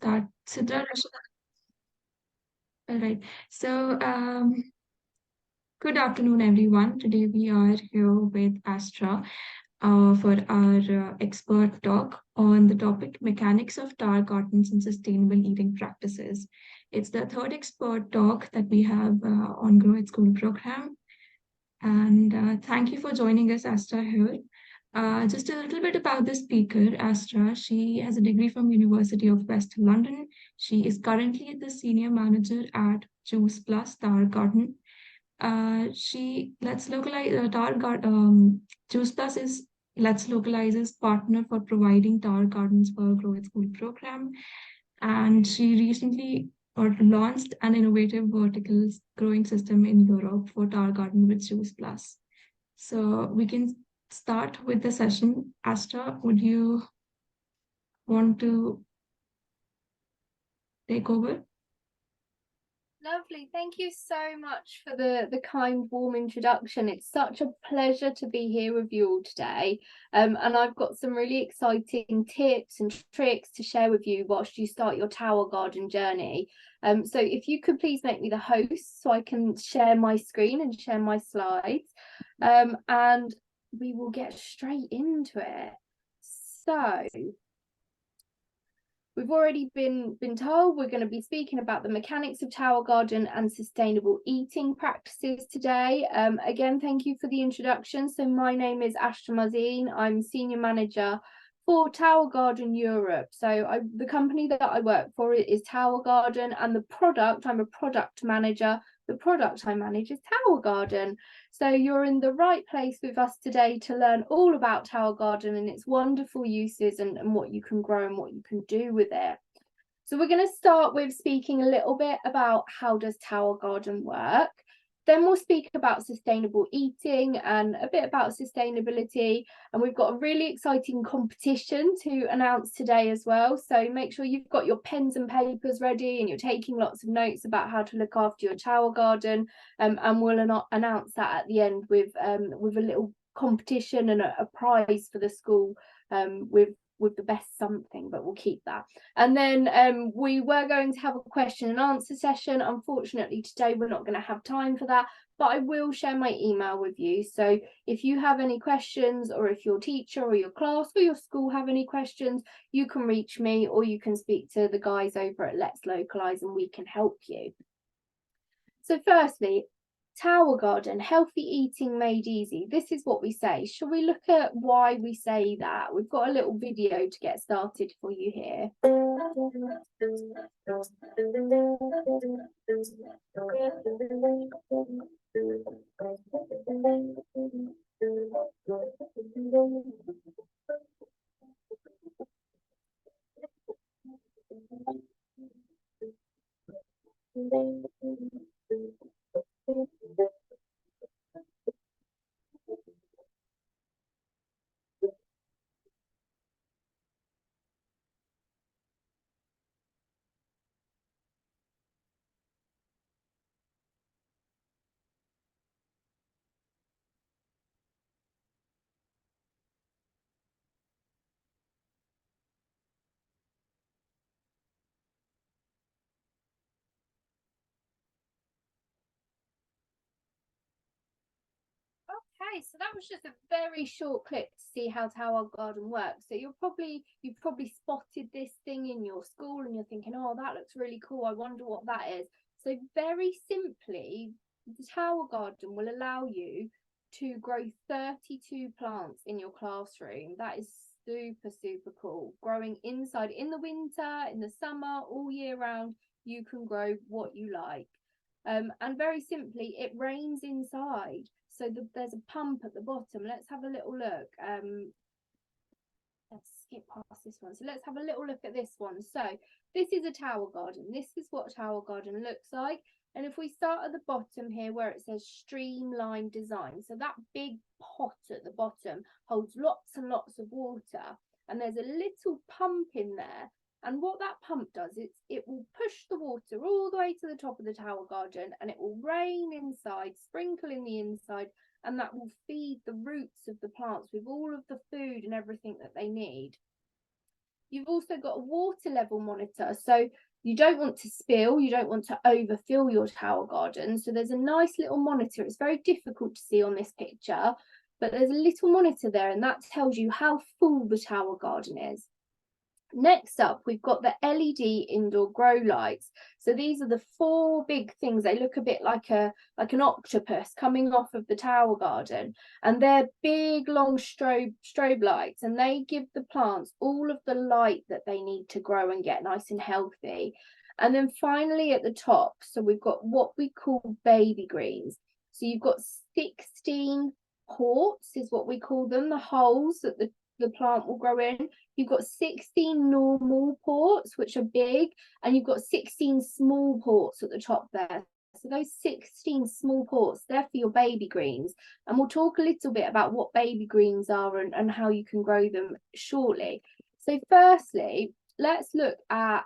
start. Sidra, all right. So, good afternoon, everyone. Today we are here with Astra for our expert talk on the topic mechanics of tower gardens and sustainable eating practices. It's the third expert talk that we have on Grow It School program. And thank you for joining us, Astra, here. Just a little bit about the speaker, Astra. She has a degree from University of West London. She is currently the senior manager at Juice Plus Tower Garden. She Let's Localize Tower Garden. Juice Plus is Let's Localize's partner for providing tower gardens for Grow It School program, and she recently launched an innovative vertical growing system in Europe for tower garden with Juice Plus. So we can start with the session. Astra, would you want to take over? Lovely. Thank you so much for the kind, warm introduction. It's such a pleasure to be here with you all today. And I've got some really exciting tips and tricks to share with you whilst you start your tower garden journey. So if you could please make me the host so I can share my screen and share my slides. And we will get straight into it. So we've already been told we're going to be speaking about the mechanics of tower garden and sustainable eating practices today. Again, thank you for the introduction. So my name is Astra Mazin. I'm Senior Manager for Tower Garden Europe. So the company that I work for is Tower Garden, and I'm a product manager. The product I manage is Tower Garden. So you're in the right place with us today to learn all about Tower Garden and its wonderful uses and what you can grow and what you can do with it. So we're going to start with speaking a little bit about how does Tower Garden work. Then we'll speak about sustainable eating and a bit about sustainability. And we've got a really exciting competition to announce today as well. So make sure you've got your pens and papers ready and you're taking lots of notes about how to look after your tower garden. And we'll announce that at the end with a little competition and a prize for the school with the best something, but we'll keep that. And then we were going to have a question and answer session. Unfortunately, today we're not going to have time for that, but I will share my email with you. So if you have any questions, or if your teacher or your class or your school have any questions, you can reach me, or you can speak to the guys over at Let's Localize and we can help you. So firstly, Tower Garden, healthy eating made easy. This is what we say. Shall we look at why we say that? We've got a little video to get started for you here. Okay, so that was just a very short clip to see how Tower Garden works. So you've probably spotted this thing in your school and you're thinking, oh, that looks really cool. I wonder what that is. So very simply, the Tower Garden will allow you to grow 32 plants in your classroom. That is super, super cool. Growing inside in the winter, in the summer, all year round, you can grow what you like. And very simply, it rains inside. So there's a pump at the bottom. Let's have a little look. Let's skip past this one. So let's have a little look at this one. So this is a tower garden. This is what a tower garden looks like. And if we start at the bottom here where it says streamlined design, so that big pot at the bottom holds lots and lots of water. And there's a little pump in there. And what that pump does is it will push the water all the way to the top of the tower garden, and it will rain inside, sprinkle in the inside, and that will feed the roots of the plants with all of the food and everything that they need. You've also got a water level monitor. So you don't want to spill, you don't want to overfill your tower garden. So there's a nice little monitor. It's very difficult to see on this picture, but there's a little monitor there, and that tells you how full the tower garden is. Next up, we've got the LED indoor grow lights. So these are the 4 big things. They look a bit like an octopus coming off of the tower garden, and they're big, long strobe lights, and they give the plants all of the light that they need to grow and get nice and healthy. And then finally at the top, so we've got what we call baby greens. So you've got 16 ports, is what we call them, the holes that the plant will grow in. You've got 16 normal ports, which are big, and you've got 16 small ports at the top there. So those 16 small ports, they're for your baby greens. And we'll talk a little bit about what baby greens are and how you can grow them shortly. So firstly, let's look at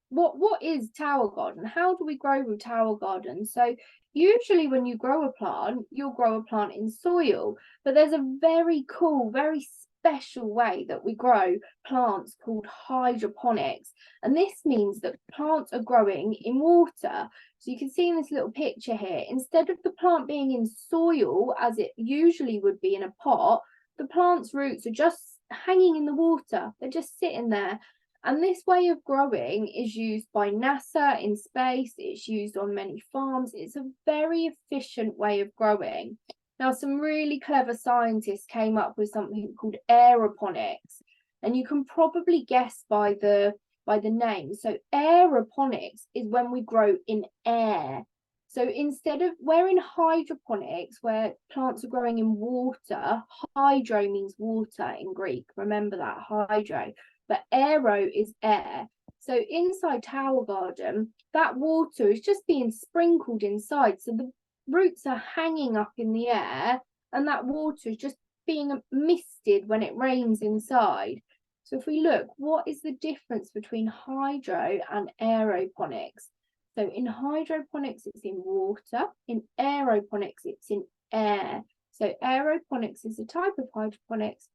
what is tower garden? How do we grow with tower garden? So usually when you grow a plant, you'll grow a plant in soil, but there's a very cool, very special way that we grow plants called hydroponics. And this means that plants are growing in water. So you can see in this little picture here, instead of the plant being in soil as it usually would be in a pot, the plant's roots are just hanging in the water. They're just sitting there. And this way of growing is used by NASA in space. It's used on many farms. It's a very efficient way of growing. Now, some really clever scientists came up with something called aeroponics, and you can probably guess by the name. So aeroponics is when we grow in air. So instead of, we're in hydroponics, where plants are growing in water. Hydro means water in Greek. Remember that, hydro. But aero is air. So inside tower garden, that water is just being sprinkled inside. So the roots are hanging up in the air, and that water is just being misted when it rains inside. So if we look, what is the difference between hydro and aeroponics? So in hydroponics, it's in water. In aeroponics, it's in air. So aeroponics is a type of hydroponics,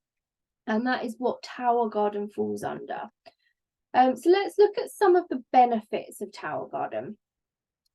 and that is what tower garden falls under. So let's look at some of the benefits of tower garden.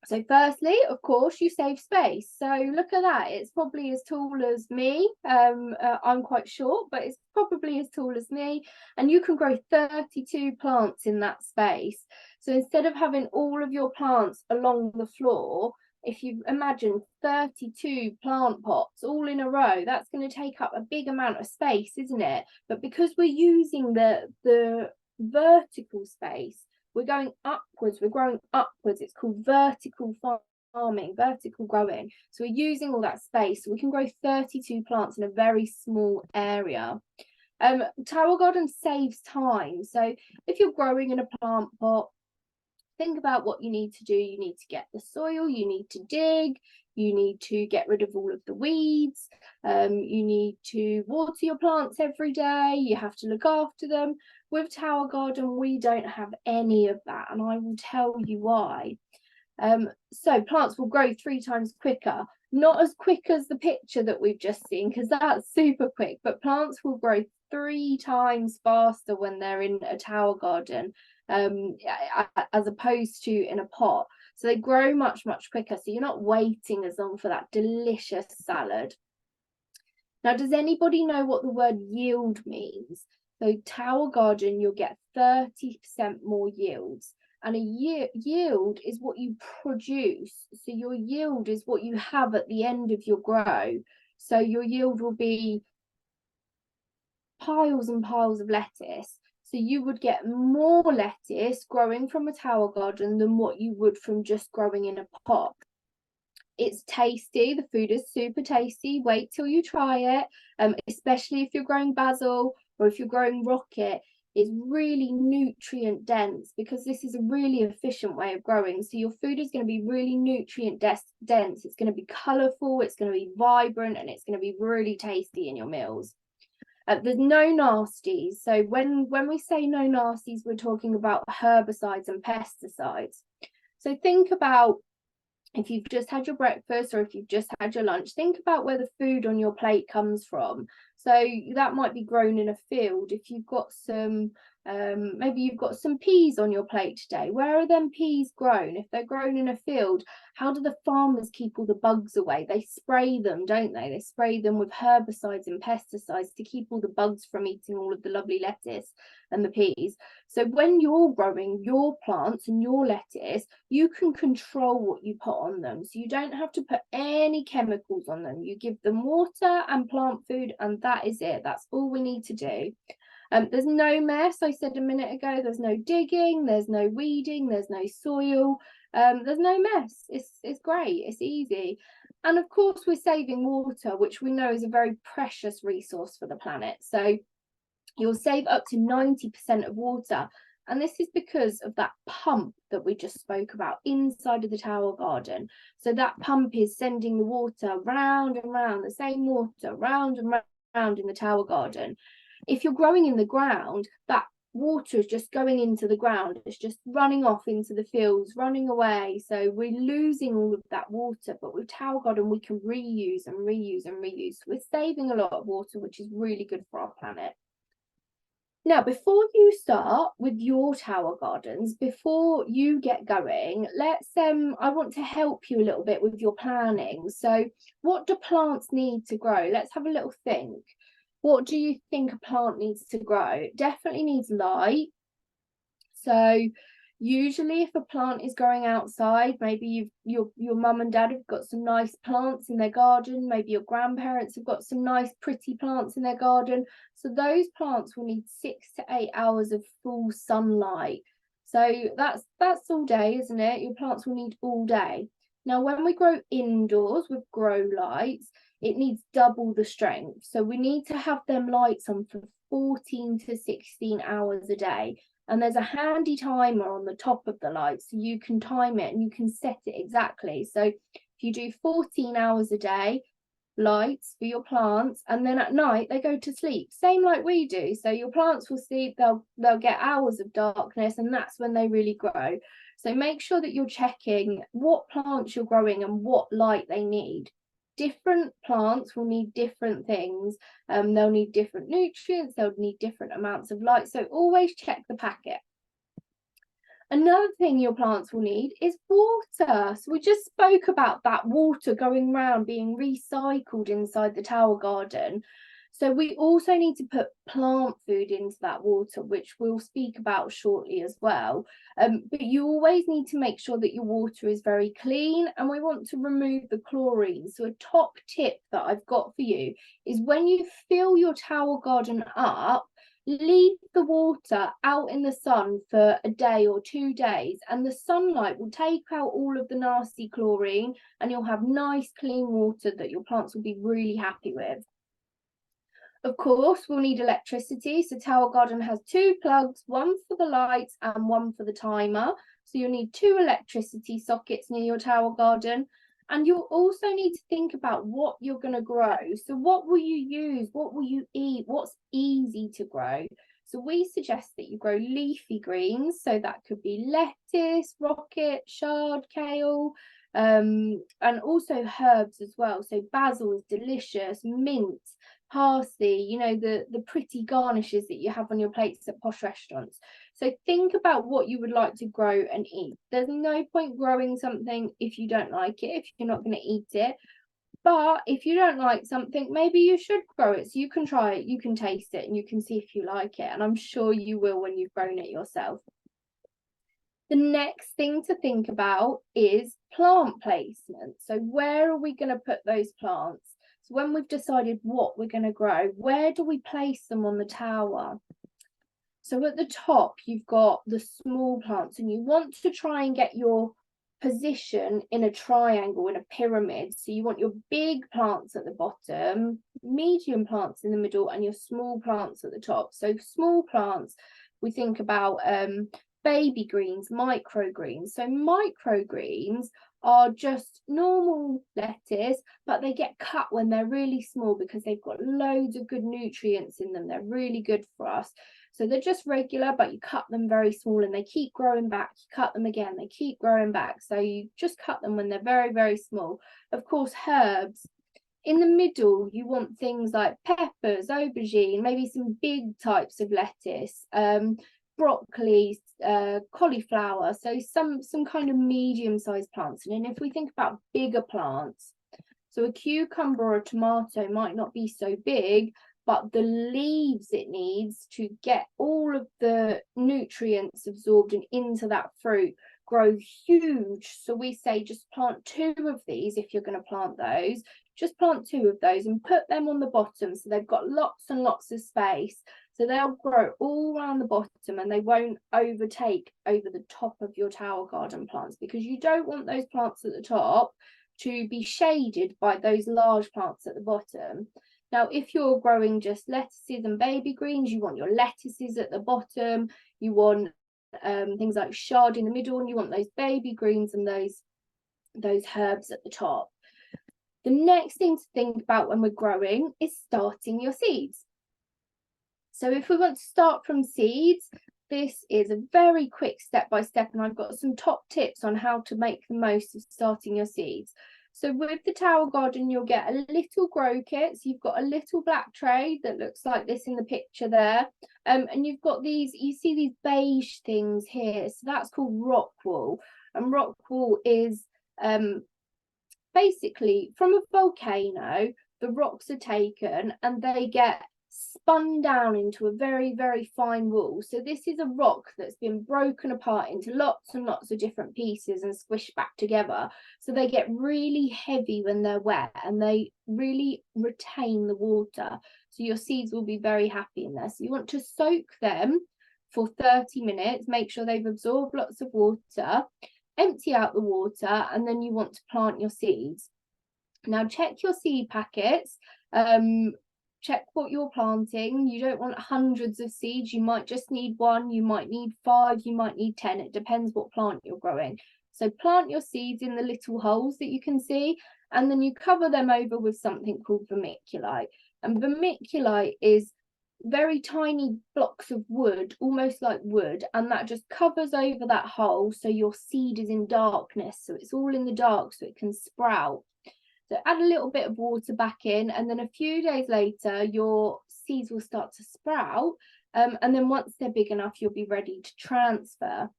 So firstly, of course, you save space. So look at that. It's probably as tall as me. I'm quite short, but it's probably as tall as me. And you can grow 32 plants in that space. So instead of having all of your plants along the floor, if you imagine 32 plant pots all in a row, that's going to take up a big amount of space, isn't it? But because we're using the vertical space, we're going upwards, we're growing upwards. It's called vertical farming, vertical growing. So we're using all that space. So we can grow 32 plants in a very small area. Tower garden saves time. So if you're growing in a plant pot, think about what you need to do. You need to get the soil, you need to dig, you need to get rid of all of the weeds, you need to water your plants every day, you have to look after them. With tower garden, we don't have any of that, and I will tell you why. So plants will grow 3 times quicker, not as quick as the picture that we've just seen, because that's super quick, but plants will grow 3 times faster when they're in a tower garden, as opposed to in a pot. So they grow much, much quicker. So you're not waiting as long for that delicious salad. Now, does anybody know what the word yield means? So tower garden, you'll get 30% more yields. And a yield is what you produce. So your yield is what you have at the end of your grow. So your yield will be piles and piles of lettuce. So you would get more lettuce growing from a tower garden than what you would from just growing in a pot. It's tasty. The food is super tasty. Wait till you try it, especially if you're growing basil or if you're growing rocket. It's really nutrient dense because this is a really efficient way of growing. So your food is going to be really nutrient dense. It's going to be colourful, it's going to be vibrant, and it's going to be really tasty in your meals. There's no nasties. So when we say no nasties, we're talking about herbicides and pesticides. So think about if you've just had your breakfast or if you've just had your lunch, think about where the food on your plate comes from. So that might be grown in a field. If you've got some Maybe you've got some peas on your plate today. Where are them peas grown? If they're grown in a field, how do the farmers keep all the bugs away? They spray them, don't they? They spray them with herbicides and pesticides to keep all the bugs from eating all of the lovely lettuce and the peas. So when you're growing your plants and your lettuce, you can control what you put on them. So you don't have to put any chemicals on them. You give them water and plant food, and that is it. That's all we need to do. There's no mess. I said a minute ago, there's no digging, there's no weeding, there's no soil, there's no mess. It's great, it's easy. And of course, we're saving water, which we know is a very precious resource for the planet. So you'll save up to 90% of water. And this is because of that pump that we just spoke about inside of the tower garden. So that pump is sending the water round and round, the same water round and round in the tower garden. If you're growing in the ground, that water is just going into the ground. It's just running off into the fields, running away. So we're losing all of that water. But with tower garden, we can reuse and reuse and reuse. So we're saving a lot of water, which is really good for our planet. Now, before you start with your tower gardens, before you get going, I want to help you a little bit with your planning. So what do plants need to grow? Let's have a little think. What do you think a plant needs to grow? It definitely needs light. So usually if a plant is growing outside, maybe your mum and dad have got some nice plants in their garden. Maybe your grandparents have got some nice pretty plants in their garden. So those plants will need 6 to 8 hours of full sunlight. So that's all day, isn't it? Your plants will need all day. Now, when we grow indoors with grow lights, it needs double the strength. So we need to have them lights on for 14 to 16 hours a day. And there's a handy timer on the top of the light, so you can time it and you can set it exactly. So if you do 14 hours a day, lights for your plants, and then at night they go to sleep, same like we do. So your plants will sleep, they'll get hours of darkness, and that's when they really grow. So make sure that you're checking what plants you're growing and what light they need. Different plants will need different things. They'll need different nutrients, they'll need different amounts of light. So always check the packet. Another thing your plants will need is water. So we just spoke about that water going around being recycled inside the tower garden. So we also need to put plant food into that water, which we'll speak about shortly as well. But you always need to make sure that your water is very clean, and we want to remove the chlorine. So a top tip that I've got for you is when you fill your tower garden up, leave the water out in the sun for a day or 2 days, and the sunlight will take out all of the nasty chlorine, and you'll have nice clean water that your plants will be really happy with. Of course, we'll need electricity. So tower garden has 2 plugs, one for the lights and one for the timer. So you'll need 2 electricity sockets near your tower garden. And you'll also need to think about what you're going to grow. So what will you use? What will you eat? What's easy to grow? So we suggest that you grow leafy greens. So that could be lettuce, rocket, chard, kale, and also herbs as well. So basil is delicious, mint, parsley, you know, the pretty garnishes that you have on your plates at posh restaurants. So think about what you would like to grow and eat. There's no point growing something if you don't like it, if you're not going to eat it. But if you don't like something, maybe you should grow it. So you can try it, you can taste it, and you can see if you like it. And I'm sure you will when you've grown it yourself. The next thing to think about is plant placement. So where are we going to put those plants? So when we've decided what we're going to grow, where do we place them on the tower? So at the top, you've got the small plants, and you want to try and get your position in a triangle, in a pyramid. So you want your big plants at the bottom, medium plants in the middle, and your small plants at the top. So small plants, we think about baby greens, microgreens. So microgreens are just normal lettuce, but they get cut when they're really small because they've got loads of good nutrients in them. They're really good for us. So they're just regular, but you cut them very small and they keep growing back. You cut them again, they keep growing back. So you just cut them when they're very, very small. Of course, herbs. In the middle, you want things like peppers, aubergine, maybe some big types of lettuce. broccoli, cauliflower, so some kind of medium-sized plants. And then if we think about bigger plants, so a cucumber or a tomato might not be so big, but the leaves it needs to get all of the nutrients absorbed and into that fruit grow huge. So we say just plant 2 of these. If you're going to plant those, just plant 2 of those and put them on the bottom, so they've got lots and lots of space. So they'll grow all around the bottom and they won't overtake over the top of your tower garden plants, because you don't want those plants at the top to be shaded by those large plants at the bottom. Now, if you're growing just lettuces and baby greens, you want your lettuces at the bottom, you want things like chard in the middle, and you want those baby greens and those herbs at the top. The next thing to think about when we're growing is starting your seeds. So if we want to start from seeds, this is a very quick step-by-step, and I've got some top tips on how to make the most of starting your seeds. So with the tower garden, you'll get a little grow kit. So you've got a little black tray that looks like this in the picture there. And you've got these, you see these beige things here. So that's called rock wool. And rock wool is basically from a volcano, the rocks are taken and they get spun down into a very, very fine wool. So this is a rock that's been broken apart into lots and lots of different pieces and squished back together. So they get really heavy when they're wet and they really retain the water. So your seeds will be very happy in there. So you want to soak them for 30 minutes, make sure they've absorbed lots of water, empty out the water, and then you want to plant your seeds. Now check your seed packets. Check what you're planting. You don't want hundreds of seeds. You might just need 1, you might need 5, you might need 10. It depends what plant you're growing. So plant your seeds in the little holes that you can see, and then you cover them over with something called vermiculite. And vermiculite is very tiny blocks of wood, almost like wood, and that just covers over that hole, so your seed is in darkness, so it's all in the dark so it can sprout. So add a little bit of water back in, and then a few days later, your seeds will start to sprout. And then once they're big enough, you'll be ready to transfer.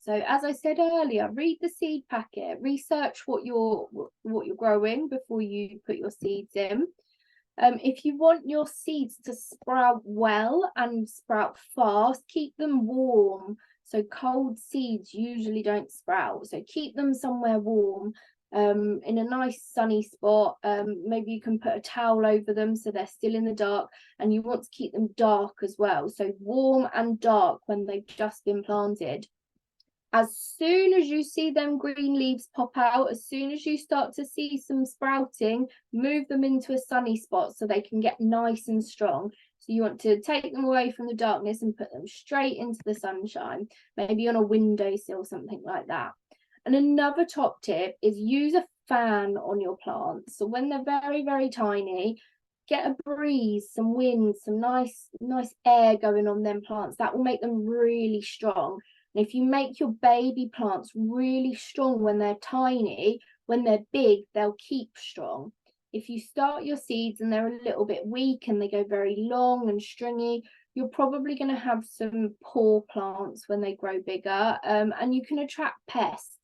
So as I said earlier, read the seed packet, research what you're growing before you put your seeds in. If you want your seeds to sprout well and sprout fast, keep them warm. So cold seeds usually don't sprout. So keep them somewhere warm. In a nice sunny spot. Maybe you can put a towel over them so they're still in the dark, and you want to keep them dark as well, so warm and dark when they've just been planted. As soon as you see them green leaves pop out, as soon as you start to see some sprouting, move them into a sunny spot so they can get nice and strong. So you want to take them away from the darkness and put them straight into the sunshine, maybe on a windowsill, something like that. And another top tip is use a fan on your plants. So when they're very, very tiny, get a breeze, some wind, some nice air going on them plants. That will make them really strong. And if you make your baby plants really strong when they're tiny, when they're big, they'll keep strong. If you start your seeds and they're a little bit weak and they go very long and stringy, you're probably going to have some poor plants when they grow bigger, and you can attract pests.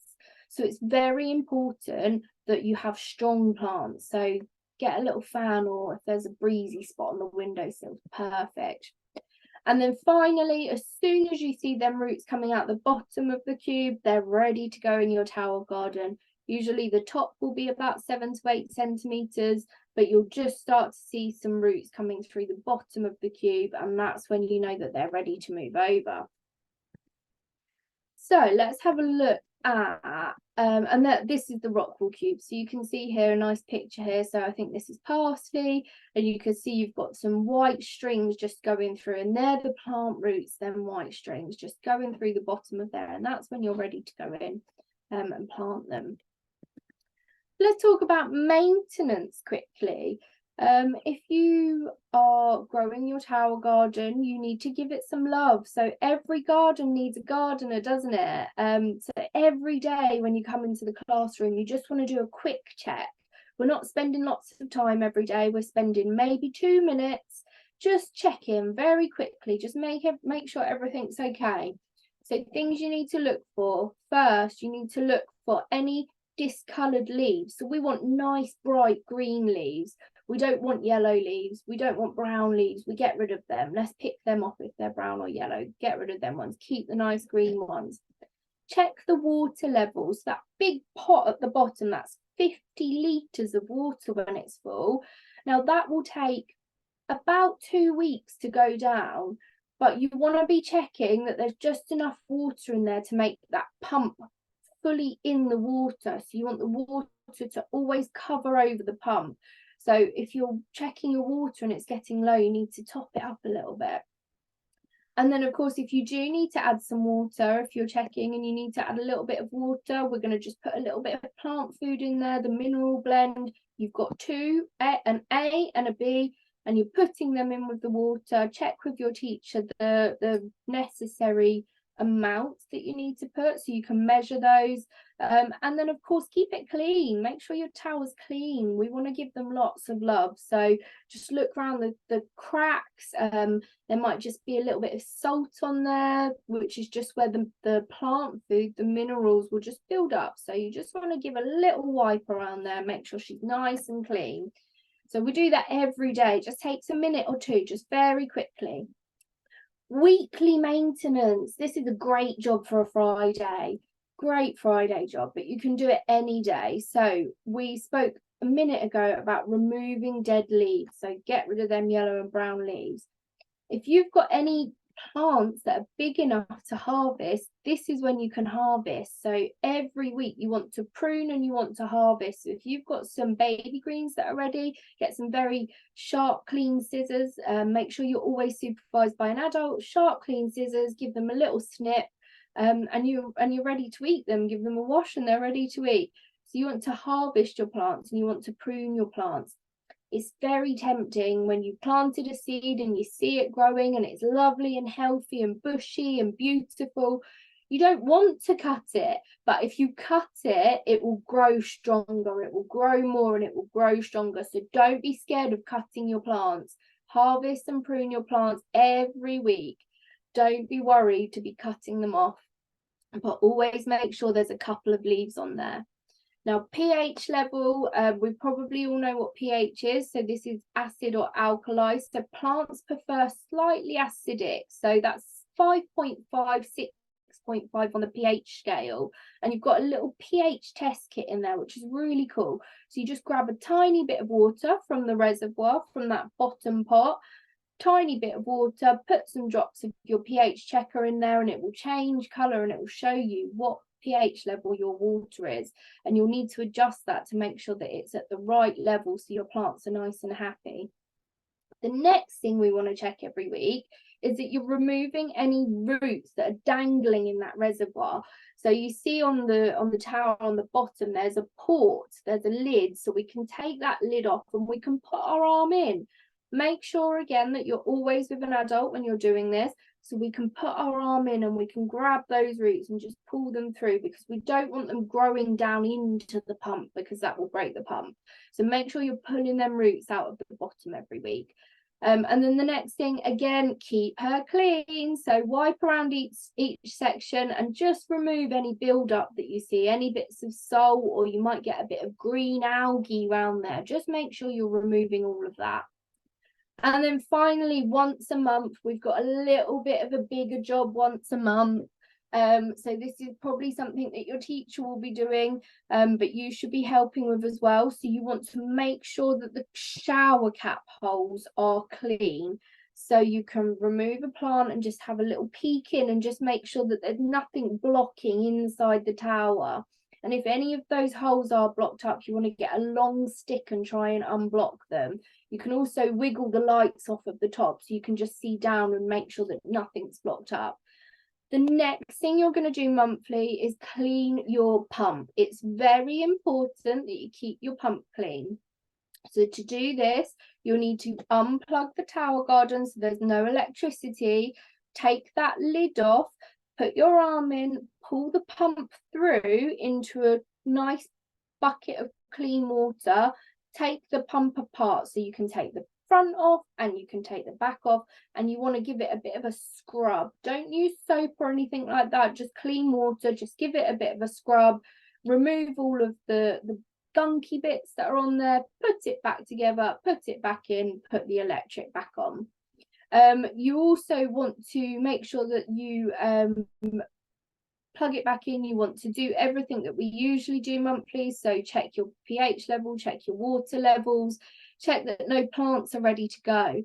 So it's very important that you have strong plants. So get a little fan, or if there's a breezy spot on the windowsill, perfect. And then finally, as soon as you see them roots coming out the bottom of the cube, they're ready to go in your tower garden. Usually the top will be about 7 to 8 centimeters, but you'll just start to see some roots coming through the bottom of the cube, and that's when you know that they're ready to move over. So let's have a look at, and this is the rockwool cube. So you can see here a nice picture here. So I think this is parsley, and you can see you've got some white strings just going through, and they're the plant roots, them white strings just going through the bottom of there, and that's when you're ready to go in and plant them. Let's talk about maintenance quickly. If you are growing your tower garden, you need to give it some love. So every garden needs a gardener, doesn't it? So every day when you come into the classroom, you just want to do a quick check. We're not spending lots of time every day. We're spending maybe 2 minutes just check in very quickly, just make sure everything's okay. So things you need to look for: first, you need to look for any discolored leaves. So we want nice bright green leaves. We don't want yellow leaves. We don't want brown leaves. We get rid of them. Let's pick them off if they're brown or yellow. Get rid of them ones. Keep the nice green ones. Check the water levels. That big pot at the bottom, that's 50 litres of water when it's full. Now that will take about 2 weeks to go down, but you want to be checking that there's just enough water in there to make that pump fully in the water. So you want the water to always cover over the pump. So if you're checking your water and it's getting low, you need to top it up a little bit. And then, of course, if you do need to add some water, if you're checking and you need to add a little bit of water, we're going to just put a little bit of plant food in there, the mineral blend. You've got two, an A and a B, and you're putting them in with the water. Check with your teacher the necessary amounts that you need to put so you can measure those. And then, of course, keep it clean. Make sure your towel's clean. We want to give them lots of love. So just look around the cracks. There might just be a little bit of salt on there, which is just where the plant food, the minerals will just build up. So you just want to give a little wipe around there, make sure she's nice and clean. So we do that every day. It just takes a minute or two, just very quickly. Weekly maintenance. This is a great job for a Friday. Great Friday job, but you can do it any day. So we spoke a minute ago about removing dead leaves. So get rid of them yellow and brown leaves. If you've got any plants that are big enough to harvest, this is when you can harvest. So every week you want to prune and you want to harvest. So if you've got some baby greens that are ready, get some very sharp, clean scissors. Make sure you're always supervised by an adult. Sharp, clean scissors, give them a little snip, and you're ready to eat them. Give them a wash and they're ready to eat. So you want to harvest your plants and you want to prune your plants. It's very tempting when you've planted a seed and you see it growing and it's lovely and healthy and bushy and beautiful. You don't want to cut it, but if you cut it, it will grow stronger, it will grow more and it will grow stronger. So don't be scared of cutting your plants. Harvest and prune your plants every week. Don't be worried to be cutting them off, but always make sure there's a couple of leaves on there. Now, pH level, we probably all know what pH is. So this is acid or alkali. So plants prefer slightly acidic. So that's 5.5, 6.5 on the pH scale. And you've got a little pH test kit in there, which is really cool. So you just grab a tiny bit of water from the reservoir, from that bottom pot, tiny bit of water, put some drops of your pH checker in there and it will change colour and it will show you what pH level your water is, and you'll need to adjust that to make sure that it's at the right level so your plants are nice and happy. The next thing we want to check every week is that you're removing any roots that are dangling in that reservoir. So you see on the tower on the bottom there's a port, there's a lid, so we can take that lid off and we can put our arm in. Make sure again that you're always with an adult when you're doing this, so we can put our arm in and we can grab those roots and just pull them through, because we don't want them growing down into the pump because that will break the pump. So make sure you're pulling them roots out of the bottom every week. And then the next thing, again, keep her clean. So wipe around each section and just remove any build-up that you see, any bits of salt, or you might get a bit of green algae around there. Just make sure you're removing all of that. And then finally, once a month, we've got a little bit of a bigger job once a month. So this is probably something that your teacher will be doing, but you should be helping with as well. So you want to make sure that the shower cap holes are clean. So you can remove a plant and just have a little peek in and just make sure that there's nothing blocking inside the tower. And if any of those holes are blocked up, you want to get a long stick and try and unblock them. You can also wiggle the lights off of the top so you can just see down and make sure that nothing's blocked up. The next thing you're going to do monthly is clean your pump. It's very important that you keep your pump clean. So to do this, you'll need to unplug the tower garden so there's no electricity. Take that lid off, put your arm in, pull the pump through into a nice bucket of clean water. Take the pump apart so you can take the front off and you can take the back off, and you want to give it a bit of a scrub. Don't use soap or anything like that, just clean water, just give it a bit of a scrub, remove all of the gunky bits that are on there, put it back together, put it back in, put the electric back on. You also want to make sure that you plug it back in. You want to do everything that we usually do monthly, so check your pH level, check your water levels, check that no plants are ready to go.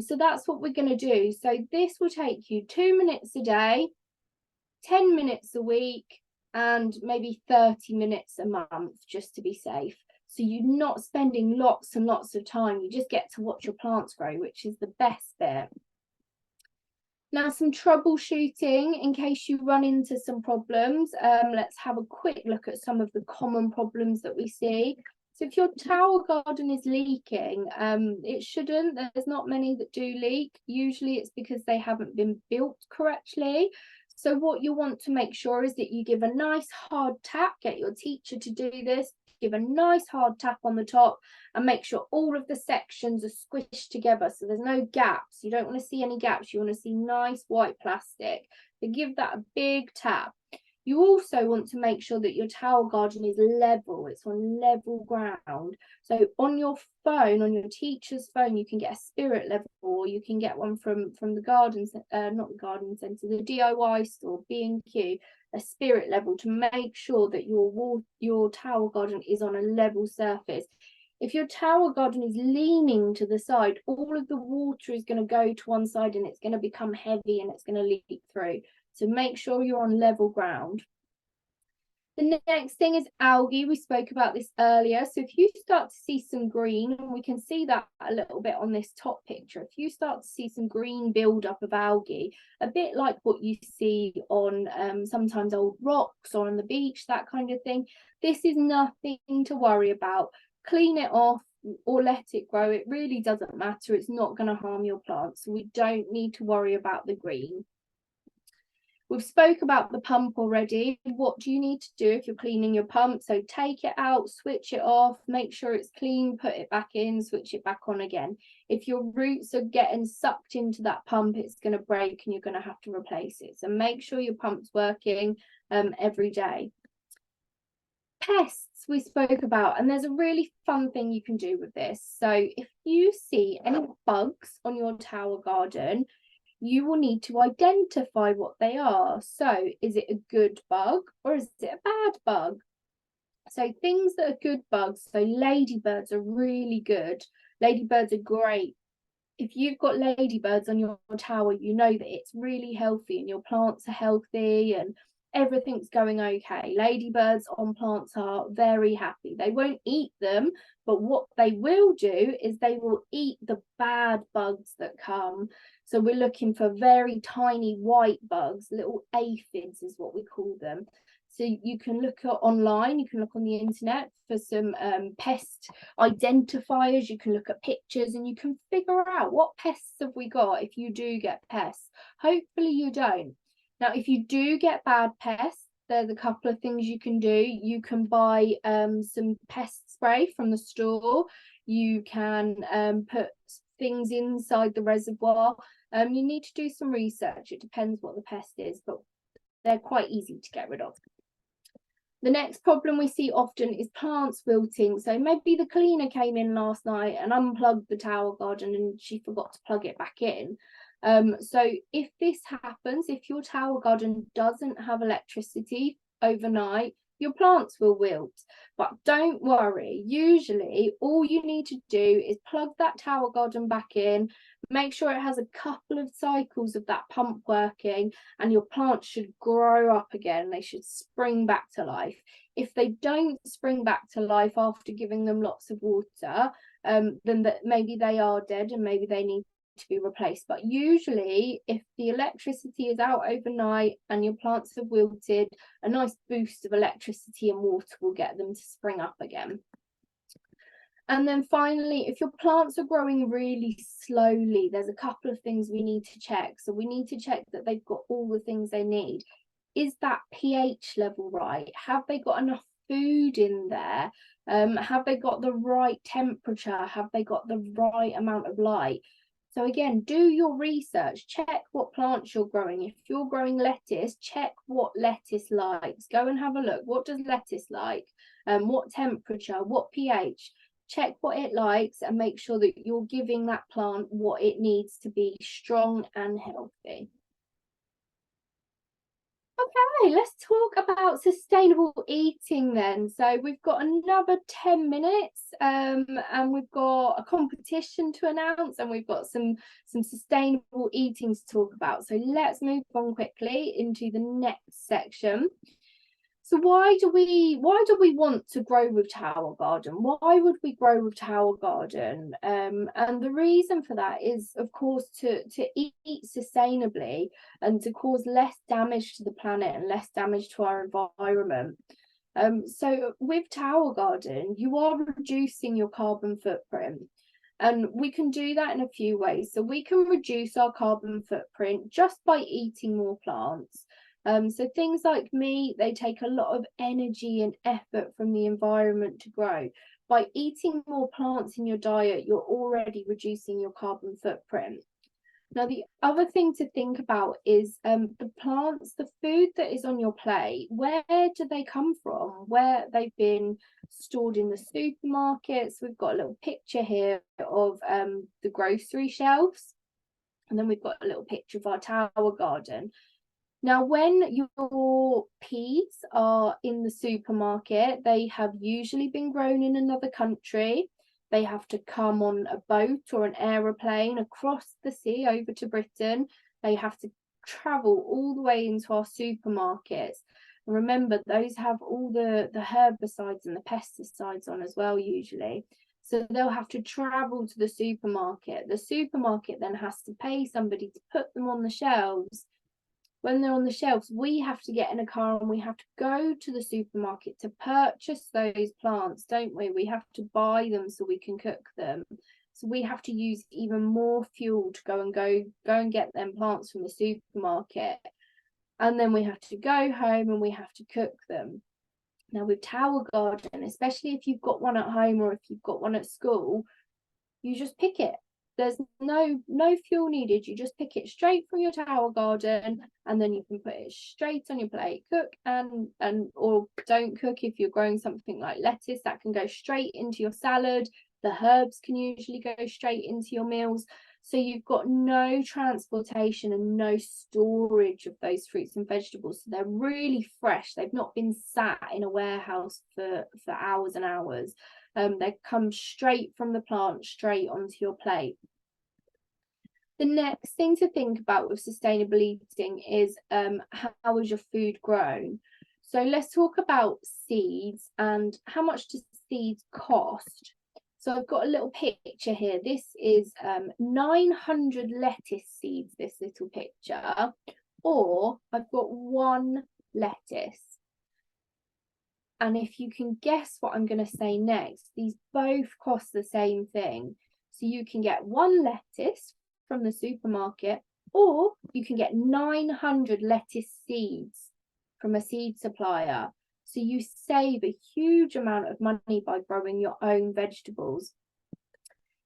So that's what we're going to do. So this will take you 2 minutes a day, 10 minutes a week, and maybe 30 minutes a month, just to be safe. So you're not spending lots and lots of time, you just get to watch your plants grow, which is the best bit. Now, some troubleshooting in case you run into some problems. Let's have a quick look at some of the common problems that we see. So if your tower garden is leaking, it shouldn't. There's not many that do leak. Usually it's because they haven't been built correctly. So what you want to make sure is that you give a nice hard tap, get your teacher to do this, give a nice hard tap on the top and make sure all of the sections are squished together so there's no gaps. You don't want to see any gaps. You want to see nice white plastic. So give that a big tap. You also want to make sure that your tower garden is level. It's on level ground. So on your phone, on your teacher's phone, you can get a spirit level, or you can get one from the garden, not the garden centre, the DIY store, B&Q, a spirit level, to make sure that your tower garden is on a level surface. If your tower garden is leaning to the side, all of the water is going to go to one side and it's going to become heavy and it's going to leak through. So make sure you're on level ground. The next thing is algae. We spoke about this earlier. So if you start to see some green, and we can see that a little bit on this top picture, if you start to see some green buildup of algae, a bit like what you see on sometimes old rocks or on the beach, that kind of thing, this is nothing to worry about. Clean it off or let it grow. It really doesn't matter. It's not going to harm your plants. So we don't need to worry about the green. We've spoke about the pump already. What do you need to do if you're cleaning your pump? So take it out, switch it off, make sure it's clean, put it back in, switch it back on again. If your roots are getting sucked into that pump, it's going to break and you're going to have to replace it. So make sure your pump's working every day. Pests we spoke about, and there's a really fun thing you can do with this. So if you see any bugs on your tower garden, you will need to identify what they are. So is it a good bug or is it a bad bug? So things that are good bugs, so ladybirds are really good. Ladybirds are great. If you've got ladybirds on your tower, you know that it's really healthy and your plants are healthy and everything's going okay. Ladybirds on plants are very happy. They won't eat them, but what they will do is they will eat the bad bugs that come. So we're looking for very tiny white bugs, little aphids is what we call them. So you can look online, you can look on the internet for some pest identifiers. You can look at pictures and you can figure out what pests have we got if you do get pests. Hopefully you don't. Now, if you do get bad pests, there's a couple of things you can do. You can buy some pest spray from the store. You can put things inside the reservoir. You need to do some research. It depends what the pest is, but they're quite easy to get rid of. The next problem we see often is plants wilting. So maybe the cleaner came in last night and unplugged the tower garden and she forgot to plug it back in. So if this happens, if your tower garden doesn't have electricity overnight, your plants will wilt. But don't worry, usually all you need to do is plug that tower garden back in, make sure it has a couple of cycles of that pump working, and your plants should grow up again. They should spring back to life. If they don't spring back to life after giving them lots of water, then maybe they are dead and maybe they need to be replaced. But usually if the electricity is out overnight and your plants have wilted, a nice boost of electricity and water will get them to spring up again. And then finally, if your plants are growing really slowly, there's a couple of things we need to check. So we need to check that they've got all the things they need. Is that pH level right? Have they got enough food in there? Have they got the right temperature? Have they got the right amount of light? So again, do your research, check what plants you're growing. If you're growing lettuce, check what lettuce likes. Go and have a look. What does lettuce like? What temperature, what pH? Check what it likes and make sure that you're giving that plant what it needs to be strong and healthy. Okay, let's talk about sustainable eating then. So we've got another 10 minutes and we've got a competition to announce and we've got some sustainable eating to talk about. So let's move on quickly into the next section. So why do we want to grow with Tower Garden? Why would we grow with Tower Garden? And the reason for that is, of course, to eat sustainably and to cause less damage to the planet and less damage to our environment. So with Tower Garden, you are reducing your carbon footprint. And we can do that in a few ways. So we can reduce our carbon footprint just by eating more plants. So things like meat, they take a lot of energy and effort from the environment to grow. By eating more plants in your diet, you're already reducing your carbon footprint. Now, the other thing to think about is the plants, the food that is on your plate, where do they come from? Where they've been stored in the supermarkets. We've got a little picture here of the grocery shelves. And then we've got a little picture of our Tower Garden. Now, when your peas are in the supermarket, they have usually been grown in another country. They have to come on a boat or an aeroplane across the sea over to Britain. They have to travel all the way into our supermarkets. And remember, those have all the herbicides and the pesticides on as well, usually. So they'll have to travel to the supermarket. The supermarket then has to pay somebody to put them on the shelves. When they're on the shelves, we have to get in a car and we have to go to the supermarket to purchase those plants, don't we? We have to buy them so we can cook them. So we have to use even more fuel to go and get them plants from the supermarket. And then we have to go home and we have to cook them. Now with Tower Garden, especially if you've got one at home or if you've got one at school, you just pick it. There's no fuel needed. You just pick it straight from your Tower Garden and then you can put it straight on your plate. Cook and or don't cook if you're growing something like lettuce, that can go straight into your salad. The herbs can usually go straight into your meals. So you've got no transportation and no storage of those fruits and vegetables. So they're really fresh. They've not been sat in a warehouse for hours and hours. They come straight from the plant, straight onto your plate. The next thing to think about with sustainable eating is how is your food grown? So let's talk about seeds and how much do seeds cost? So I've got a little picture here. This is 900 lettuce seeds, this little picture, or I've got one lettuce. And if you can guess what I'm going to say next, these both cost the same thing. So you can get one lettuce from the supermarket, or you can get 900 lettuce seeds from a seed supplier. So you save a huge amount of money by growing your own vegetables.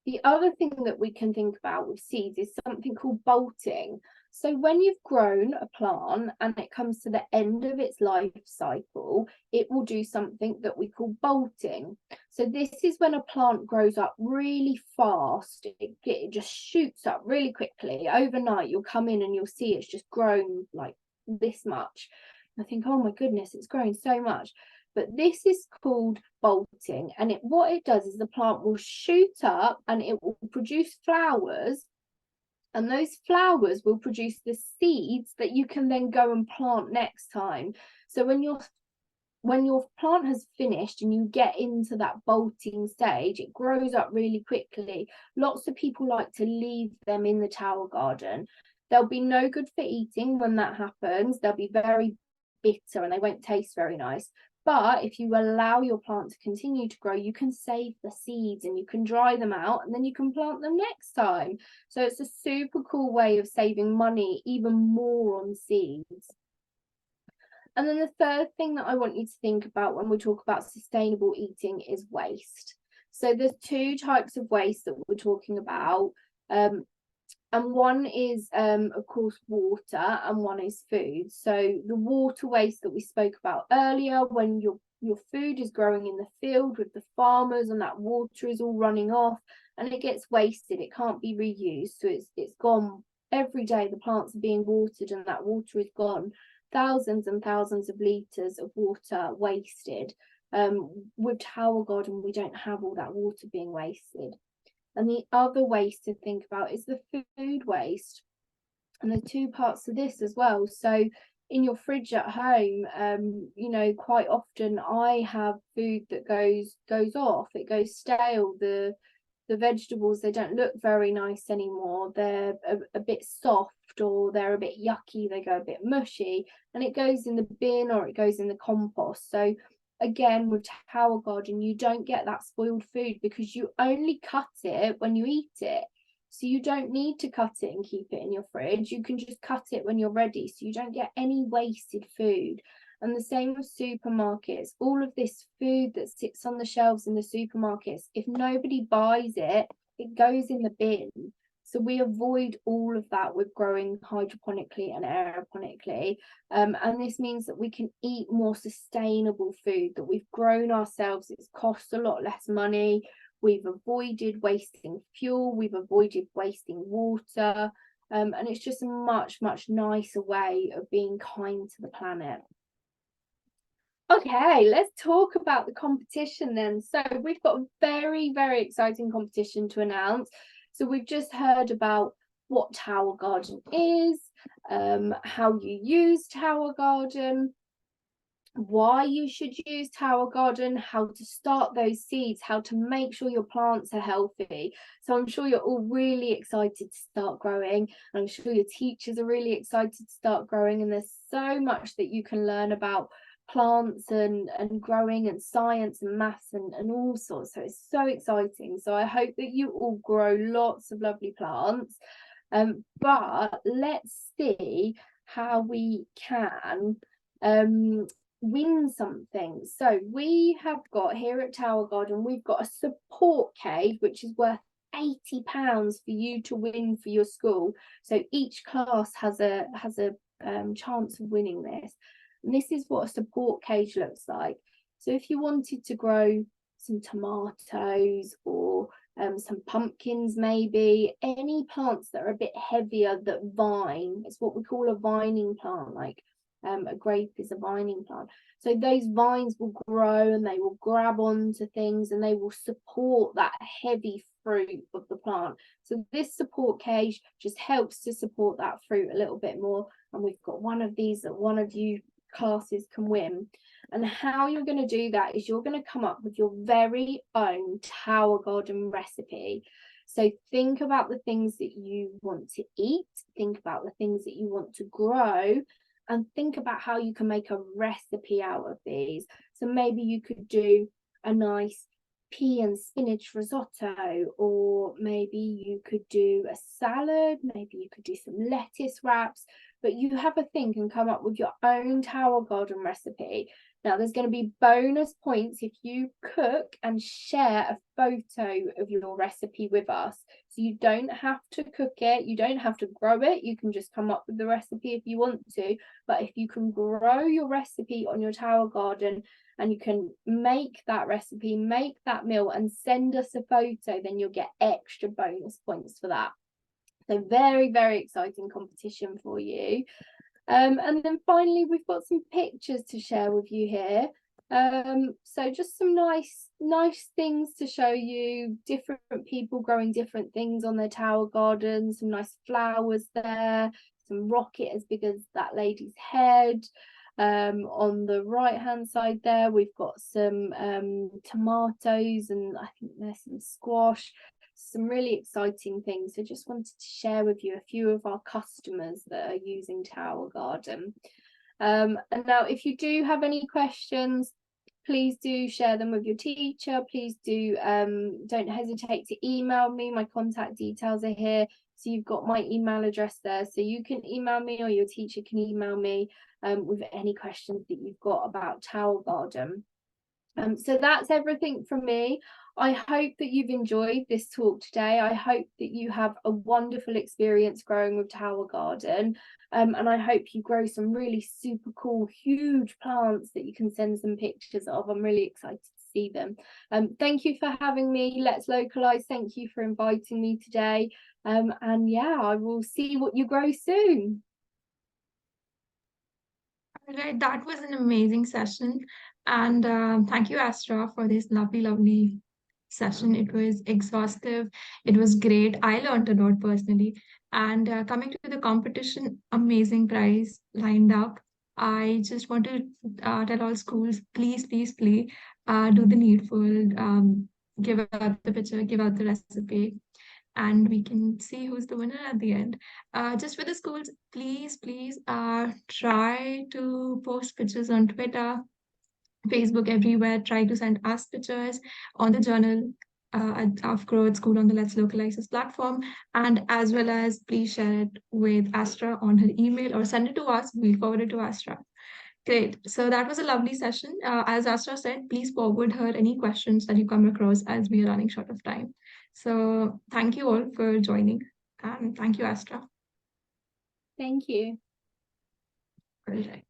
The other thing that we can think about with seeds is something called bolting. So when you've grown a plant and it comes to the end of its life cycle, it will do something that we call bolting. So this is when a plant grows up really fast. It just shoots up really quickly. Overnight, you'll come in and you'll see it's just grown like this much. I think, oh my goodness, it's grown so much. But this is called bolting. And what it does is the plant will shoot up and it will produce flowers. And those flowers will produce the seeds that you can then go and plant next time. So when your plant has finished and you get into that bolting stage, it grows up really quickly. Lots of people like to leave them in the Tower Garden. They'll be no good for eating when that happens. They'll be very bitter and they won't taste very nice. But if you allow your plant to continue to grow, you can save the seeds and you can dry them out and then you can plant them next time. So it's a super cool way of saving money, even more on seeds. And then the third thing that I want you to think about when we talk about sustainable eating is waste. So there's two types of waste that we're talking about. And one is, of course, water, and one is food. So the water waste that we spoke about earlier, when your food is growing in the field with the farmers and that water is all running off and it gets wasted, it can't be reused. So it's gone every day. The plants are being watered and that water is gone. Thousands and thousands of litres of water wasted. With Tower Garden, we don't have all that water being wasted. And the other waste to think about is the food waste. And there's two parts to this as well. So in your fridge at home, you know, quite often I have food that goes off, it goes stale. The vegetables, they don't look very nice anymore. They're a bit soft, or they're a bit yucky, they go a bit mushy, and it goes in the bin or it goes in the compost. So again, with Tower Garden, you don't get that spoiled food because you only cut it when you eat it. So you don't need to cut it and keep it in your fridge. You can just cut it when you're ready, so you don't get any wasted food. And the same with supermarkets. All of this food that sits on the shelves in the supermarkets, if nobody buys it, it goes in the bin. So we avoid all of that with growing hydroponically and aeroponically. And this means that we can eat more sustainable food that we've grown ourselves. It's cost a lot less money. We've avoided wasting fuel. We've avoided wasting water. And it's just a much, much nicer way of being kind to the planet. Okay, let's talk about the competition then. So we've got a very, very exciting competition to announce. So we've just heard about what Tower Garden is, how you use Tower Garden, why you should use Tower Garden, how to start those seeds, how to make sure your plants are healthy. So I'm sure you're all really excited to start growing. I'm sure your teachers are really excited to start growing, and there's so much that you can learn about plants and growing and science and maths and all sorts. So it's so exciting. So I hope that you all grow lots of lovely plants. But let's see how we can win something. So we have got here at Tower Garden, we've got a support cage which is worth £80 for you to win for your school. So each class has a chance of winning this. And this is what a support cage looks like. So if you wanted to grow some tomatoes or some pumpkins, maybe any plants that are a bit heavier that vine, it's what we call a vining plant, like a grape is a vining plant. So those vines will grow and they will grab onto things and they will support that heavy fruit of the plant. So this support cage just helps to support that fruit a little bit more. And we've got one of these that one of you classes can win. And how you're going to do that is you're going to come up with your very own Tower Garden recipe. So think about the things that you want to eat, think about the things that you want to grow, and think about how you can make a recipe out of these. So maybe you could do a nice pea and spinach risotto, or maybe you could do a salad, maybe you could do some lettuce wraps, but you have a think and come up with your own Tower Garden recipe. Now there's going to be bonus points if you cook and share a photo of your recipe with us. So you don't have to cook it, you don't have to grow it, you can just come up with the recipe if you want to. But if you can grow your recipe on your Tower Garden and you can make that recipe, make that meal and send us a photo, then you'll get extra bonus points for that. So very, very exciting competition for you. And then finally, we've got some pictures to share with you here. So just some nice things to show you, different people growing different things on their Tower Garden, some nice flowers there, some rocket as big as that lady's head. On the right hand side there, we've got some tomatoes, and I think there's some squash, some really exciting things. So just wanted to share with you a few of our customers that are using Tower Garden. And now if you do have any questions, please do share them with your teacher. Please do don't hesitate to email me. My contact details are here. So you've got my email address there, so you can email me, or your teacher can email me with any questions that you've got about Tower Garden. So that's everything from me. I hope that you've enjoyed this talk today. I hope that you have a wonderful experience growing with Tower Garden. And I hope you grow some really super cool, huge plants that you can send some pictures of. I'm really excited to see them. Thank you for having me. Let's Localise. Thank you for inviting me today. And yeah, I will see what you grow soon. Right, that was an amazing session. And thank you, Astra, for this lovely, lovely session. It was exhaustive. It was great. I learned a lot personally. And coming to the competition, amazing prize lined up. I just want to tell all schools, please, please, please do the needful. Give out the picture, give out the recipe, and we can see who's the winner at the end. Just for the schools, please, please try to post pictures on Twitter, Facebook, everywhere. Try to send us pictures on the journal of growth school on the Let's Localize platform, and as well as please share it with Astra on her email or send it to us. We'll forward it to Astra. Great. So that was a lovely session. As Astra said, please forward her any questions that you come across as we are running short of time. So thank you all for joining, and thank you, Astra. Thank you. All right.